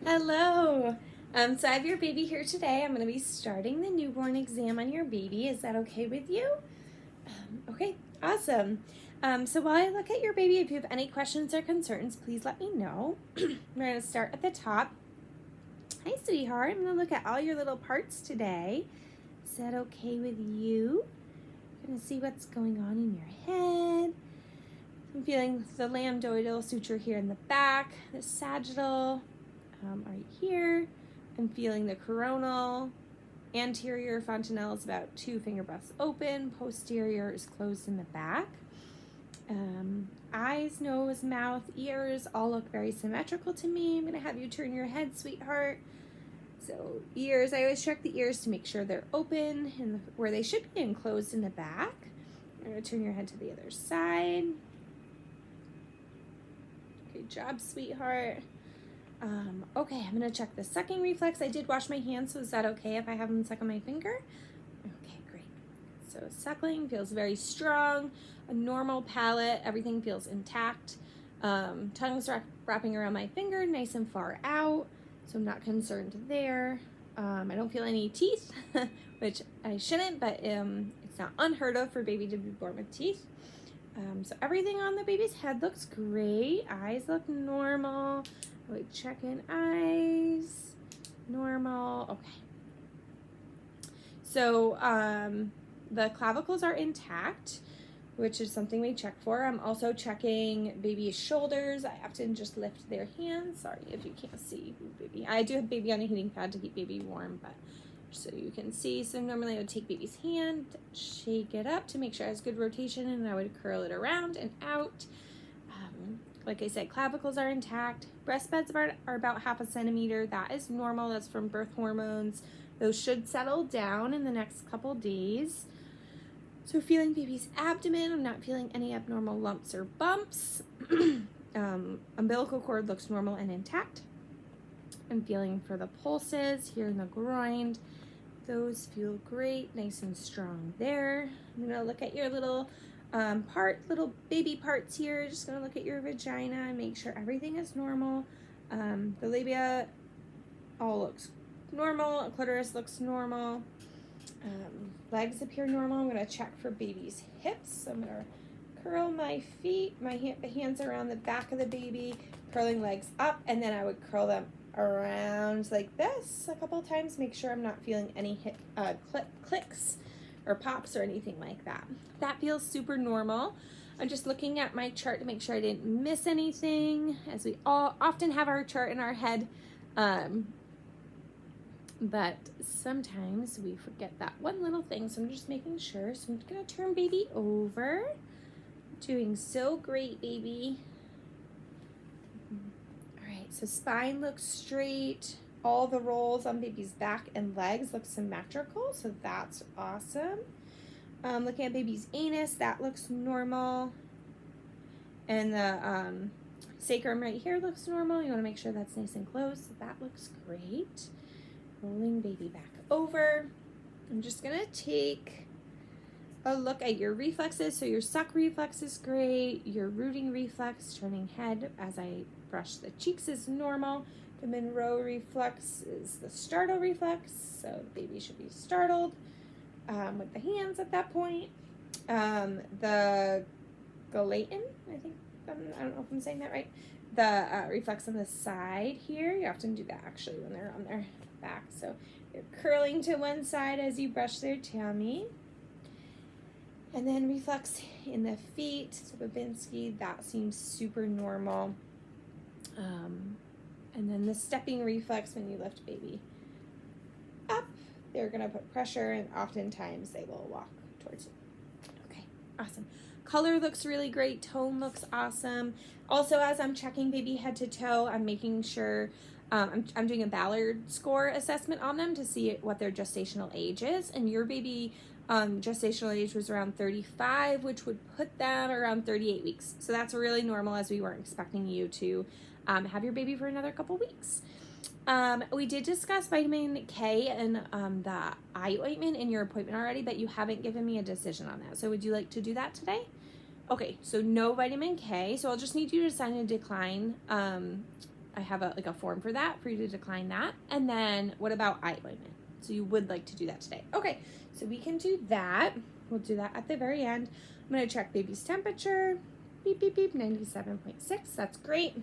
Hello. So I have your baby here today. I'm going to be starting the newborn exam on your baby. Is that okay with you? Okay, awesome. So while I look at your baby, if you have any questions or concerns, please let me know. We're going to start at the top. Hi, sweetheart. I'm going to look at all your little parts today. Is that okay with you? I'm going to see what's going on in your head. I'm feeling the lambdoidal suture here in the back, the sagittal right here. I'm feeling the coronal. Anterior fontanelle is about 2 finger breadths open. Posterior is closed in the back. Eyes, nose, mouth, ears all look very symmetrical to me. I'm going to have you turn your head, sweetheart. So ears, I always check the ears to make sure they're open and where they should be and closed in the back. I'm going to turn your head to the other side. Good job, sweetheart. Okay, I'm gonna check the sucking reflex. I did wash my hands, so is that okay if I have them suck on my finger? Okay, great. So suckling feels very strong, a normal palate, everything feels intact. Tongue's wrapping around my finger, nice and far out, so I'm not concerned there. I don't feel any teeth, which I shouldn't, but it's not unheard of for baby to be born with teeth. So everything on the baby's head looks great. Eyes look normal. I would check in eyes. Normal. Okay. So the clavicles are intact, which is something we check for. I'm also checking baby's shoulders. I often just lift their hands. Sorry if you can't see baby. I do have baby on a heating pad to keep baby warm, but so you can see. So normally I would take baby's hand, shake it up to make sure it has good rotation, and I would curl it around and out. Like I said, clavicles are intact. Breast beds are about 1/2 centimeter. That is normal. That's from birth hormones. Those should settle down in the next couple days. So feeling baby's abdomen, I'm not feeling any abnormal lumps or bumps. Umbilical cord looks normal and intact. I'm feeling for the pulses here in the groin. Those feel great, nice and strong there. I'm gonna look at your little little baby parts here. Just gonna look at your vagina and make sure everything is normal. The labia all looks normal. Clitoris looks normal. Legs appear normal. I'm gonna check for baby's hips. So I'm gonna curl my feet, my hands around the back of the baby, curling legs up, and then I would curl them around like this a couple times. Make sure I'm not feeling any hip clicks or pops or anything like that. That feels super normal. I'm just looking at my chart to make sure I didn't miss anything, as we all often have our chart in our head, but sometimes we forget that one little thing, so I'm just making sure. So I'm gonna turn baby over. Doing so great, baby. All right, so spine looks straight. All the rolls on baby's back and legs look symmetrical, so that's awesome. Looking at baby's anus, that looks normal. And the sacrum right here looks normal. You want to make sure that's nice and close, so that looks great. Rolling baby back over. I'm just gonna take a look at your reflexes. So your suck reflex is great. Your rooting reflex, turning head as I brush the cheeks, is normal. The Monroe reflex is the startle reflex, so the baby should be startled with the hands at that point. The Gallatin, I think, I don't know if I'm saying that right. The reflex on the side here, you often do that actually when they're on their back. So you're curling to one side as you brush their tummy. And then reflex in the feet, so Babinski, that seems super normal. And then the stepping reflex when you lift baby up, they're gonna put pressure and oftentimes they will walk towards you. Okay, awesome. Color looks really great, tone looks awesome. Also, as I'm checking baby head to toe, I'm making sure, I'm doing a Ballard score assessment on them to see what their gestational age is. And your baby gestational age was around 35, which would put them around 38 weeks. So that's really normal, as we weren't expecting you to have your baby for another couple weeks. We did discuss vitamin K and the eye ointment in your appointment already, but you haven't given me a decision on that. So would you like to do that today? Okay, so no vitamin K. So I'll just need you to sign a decline I have a form for that, for you to decline that. And then what about eye ointment? So you would like to do that today. Okay, so we can do that. We'll do that at the very end. I'm gonna check baby's temperature. Beep, beep, beep, 97.6, that's great.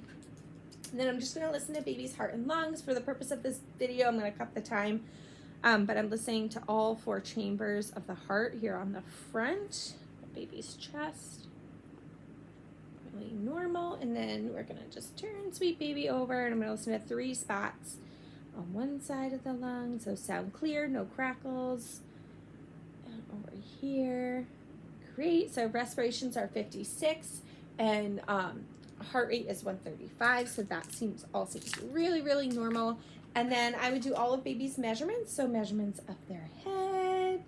And then I'm just gonna listen to baby's heart and lungs. For the purpose of this video, I'm gonna cut the time, but I'm listening to all 4 chambers of the heart here on the front, the baby's chest. Really normal. And then we're gonna just turn sweet baby over, and I'm gonna listen to 3 spots on one side of the lung, so sound clear, no crackles. And over here, great. So respirations are 56, and heart rate is 135, so that seems really, really normal. And then I would do all of baby's measurements, so measurements of their head,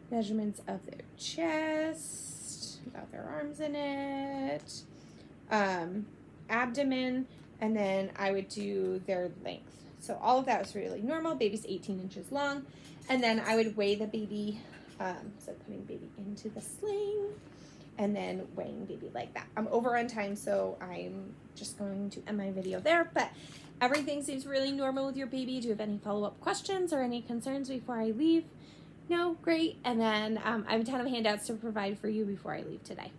measurements of their chest, without their arms in it, abdomen, and then I would do their length. So all of that was really normal. Baby's 18 inches long. And then I would weigh the baby, so putting baby into the sling and then weighing baby like that. I'm over on time, so I'm just going to end my video there, but everything seems really normal with your baby. Do you have any follow-up questions or any concerns before I leave? No? Great. And then I have a ton of handouts to provide for you before I leave today.